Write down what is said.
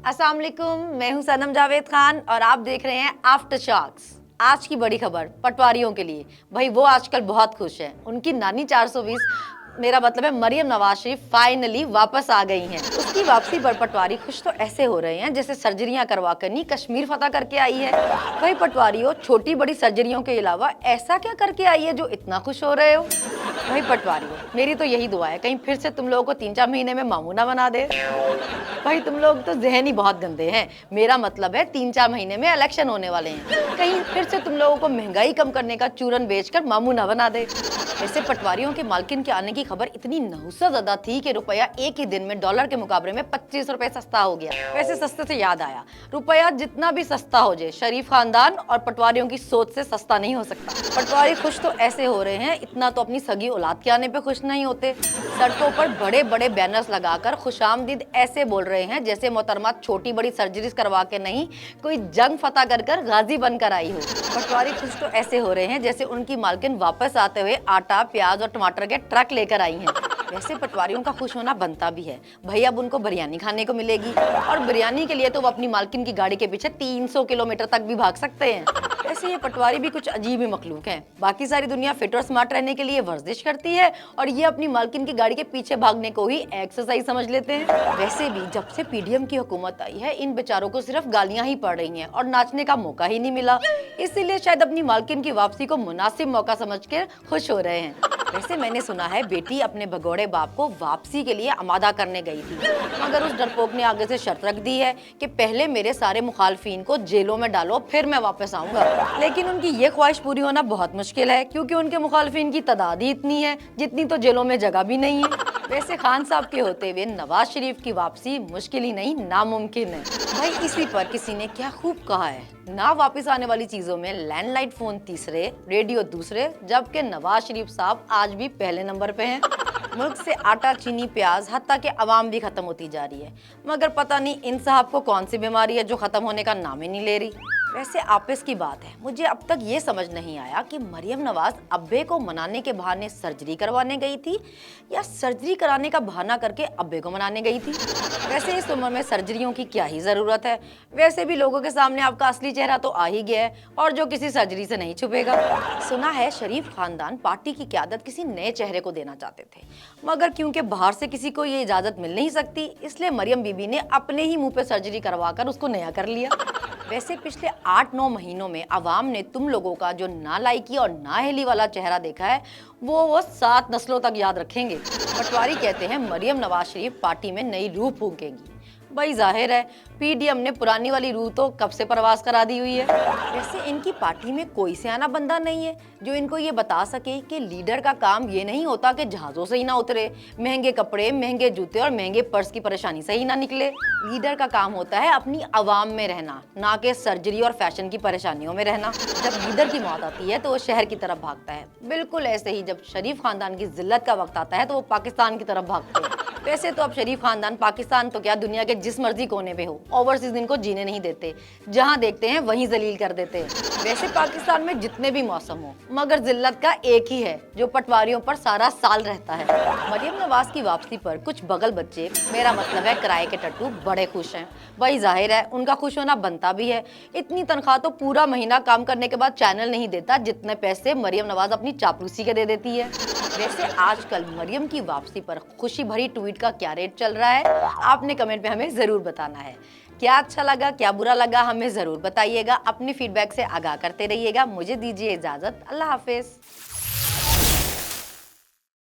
अस्सलाम वालेकुम, मैं हूं सनम जावेद खान और आप देख रहे हैं आफ्टर शॉक्स। आज की बड़ी खबर पटवारियों के लिए। भाई वो आजकल बहुत खुश हैं। उनकी नानी 420 मेरा मतलब है मरियम नवाज शरीफ फाइनली वापस आ गई हैं। उसकी वापसी पर पटवारी खुश तो ऐसे हो रहे हैं जैसे सर्जरियां करवा कर नहीं कश्मीर फतह करके आई है। भाई पटवारियों, छोटी बड़ी सर्जरियों के अलावा ऐसा क्या करके आई है जो इतना खुश हो रहे हो? भाई पटवारियों, मेरी तो यही दुआ है कहीं फिर से तुम लोगों को 3-4 महीने में मामूना बना दे। भाई तुम लोग तो जहन ही बहुत गंदे हैं। मेरा मतलब है 3-4 महीने में इलेक्शन होने वाले हैं, कहीं फिर से तुम लोगों को महंगाई कम करने का चूरन बेचकर मामू ना बना दे। वैसे पटवारियों के मालकिन के आने की खबर इतनी नहुसा ज्यादा थी कि रुपया एक ही दिन में डॉलर के मुकाबले में 25 रुपए सस्ता हो गया। वैसे सस्ते से याद आया, रुपया जितना भी सस्ता हो जाए शरीफ खानदान और पटवारियों की सोच से सस्ता नहीं हो सकता। पटवारी खुश तो ऐसे हो रहे हैं, इतना तो अपनी सगी औलाद के आने पे खुश नहीं होते। सड़कों पर बड़े बड़े बैनर्स लगाकर खुशामदीद ऐसे बोल रहे हैं जैसे मोहतरमा छोटी बड़ी सर्जरीज करवा के नहीं, कोई जंग फतह कर कर गाजी बनकर आई हो। पटवारी खुश तो ऐसे हो रहे हैं जैसे उनकी मालकिन वापस आते हुए आटा, प्याज और टमाटर के ट्रक लेकर आई हैं। वैसे पटवारियों का खुश होना बनता भी है। भाई अब उनको बिरयानी खाने को मिलेगी और बिरयानी के लिए तो वो अपनी मालकिन की गाड़ी के पीछे 300 किलोमीटर तक भी भाग सकते हैं। वैसे ये पटवारी भी कुछ अजीब ही मखलूक हैं। बाकी सारी दुनिया फिट और स्मार्ट रहने के लिए वर्जिश करती है और ये अपनी मालकिन की गाड़ी के पीछे भागने को ही एक्सरसाइज समझ लेते हैं। वैसे भी जब से पीडीएम की हुकूमत आई है, इन बेचारों को सिर्फ गालियां ही पड़ रही हैं और नाचने का मौका ही नहीं मिला। इसीलिए शायद अपनी मालकिन की वापसी को मुनासिब मौका समझकर खुश हो रहे हैं। वैसे मैंने सुना है बेटी अपने भगोड़े बाप को वापसी के लिए आमादा करने गई थी, मगर उस डरपोक ने आगे से शर्त रख दी है कि पहले मेरे सारे मुखालफिन को जेलों में डालो फिर मैं वापस आऊंगा। लेकिन उनकी ये ख्वाहिश पूरी होना बहुत मुश्किल है क्योंकि उनके मुखालफिन की तादाद ही इतनी है जितनी तो जेलों में जगह भी नहीं है। वैसे खान साहब के होते हुए नवाज शरीफ की वापसी मुश्किल ही नहीं नामुमकिन है। भाई इसी पर किसी ने क्या खूब कहा है, ना वापस आने वाली चीजों में लैंडलाइन फोन तीसरे, रेडियो दूसरे, जबकि नवाज शरीफ साहब आज भी पहले नंबर पे हैं। मुल्क से आटा, चीनी, प्याज हत्ता के अवाम भी खत्म होती जा रही है, मगर पता नहीं इन साहब को कौन सी बीमारी है जो खत्म होने का नाम ही नहीं ले रही। वैसे आपस की बात है, मुझे अब तक ये समझ नहीं आया कि मरियम नवाज अब्बे को मनाने के बहाने सर्जरी करवाने गई थी या सर्जरी कराने का बहाना करके अब्बे को मनाने गई थी। वैसे इस उम्र में सर्जरियों की क्या ही जरूरत है। वैसे भी लोगों के सामने आपका असली चेहरा तो आ ही गया है और जो किसी सर्जरी से नहीं छुपेगा। सुना है शरीफ खानदान पार्टी की क़यादत किसी नए चेहरे को देना चाहते थे, मगर क्योंकि बाहर से किसी को ये इजाजत मिल नहीं सकती, इसलिए मरियम बीबी ने अपने ही मुंह पे सर्जरी करवाकर उसको नया कर लिया। वैसे पिछले 8-9 महीनों में अवाम ने तुम लोगों का जो नालायकी और नाअहली वाला चेहरा देखा है वो 7 नस्लों तक याद रखेंगे। पटवारी कहते हैं मरियम नवाज शरीफ पार्टी में नई रूह फूंकेंगी। भाई जाहिर है पीडीएम ने पुरानी वाली रूह तो कब से परवास करा दी हुई है। वैसे इनकी पार्टी में कोई सियाना बंदा नहीं है जो इनको ये बता सके कि लीडर का काम ये नहीं होता कि जहाजों से ही ना उतरे, महंगे कपड़े, महंगे जूते और महंगे पर्स की परेशानी से ही ना निकले। लीडर का काम होता है अपनी आवाम में रहना, ना कि सर्जरी और फैशन की परेशानियों में रहना। जब लीडर की मौत आती है तो वो शहर की तरफ भागता है, बिल्कुल ऐसे ही जब शरीफ खानदान की जिल्लत का वक्त आता है तो वो पाकिस्तान की तरफ भागते हैं। वैसे तो अब शरीफ खानदान पाकिस्तान तो क्या दुनिया के जिस मर्जी कोने पे हो, ओवरसीज इनको जीने नहीं देते, जहां देखते हैं वहीं जलील कर देते हैं। वैसे पाकिस्तान में जितने भी मौसम हो, मगर जिल्लत का एक ही है जो पटवारियों पर सारा साल रहता है। मरियम नवाज की वापसी पर कुछ बगल बच्चे, मेरा मतलब है किराए के टट्टू, बड़े खुश हैं। वही जाहिर है उनका खुश होना बनता भी है। इतनी तनख्वाह तो पूरा महीना काम करने के बाद चैनल नहीं देता जितने पैसे मरियम नवाज अपनी चापलूसी के दे देती है। वैसे आजकल मरियम की वापसी पर खुशी भरी ट्वीट का क्या रेट चल रहा है, आपने कमेंट में हमें जरूर बताना है। क्या अच्छा लगा, क्या बुरा लगा, हमें जरूर बताइएगा। अपनी फीडबैक से आगाह करते रहिएगा। मुझे दीजिए इजाजत। अल्लाह हाफिज।